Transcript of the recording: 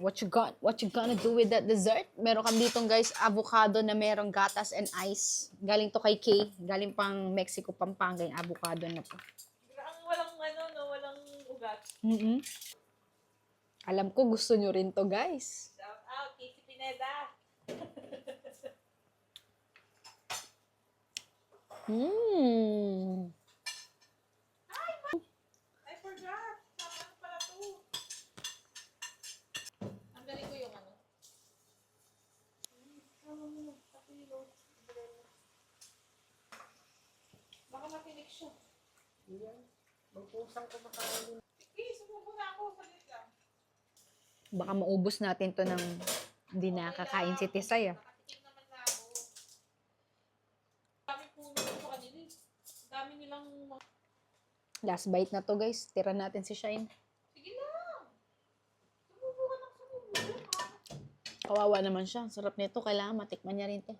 What you gonna do with that dessert? Meron kami ditong guys, avocado na merong gatas and ice. Galing to kay Kay. Galing pang Mexico, Pampanga yung avocado na to. Walang ugat. Alam ko gusto nyo rin to guys. Shout out, Casey Pineda. I forgot. Sama pala to. Ang galing ko yung ano. Baka makinig siya. Magpusang kumakain. Okay, sumubo na ako. Salit lang. Baka maubos natin to ng hindi nakakain si Tisay ah. Nakatikim naman na ako. Dami puno ko sa kanila eh. Dami nilang... Last bite na to guys. Tira natin si Shine. Sige lang. Sumubo ka ng sumubo. Kawawa naman siya. Sarap nito. Kailangan matikman niya rin to.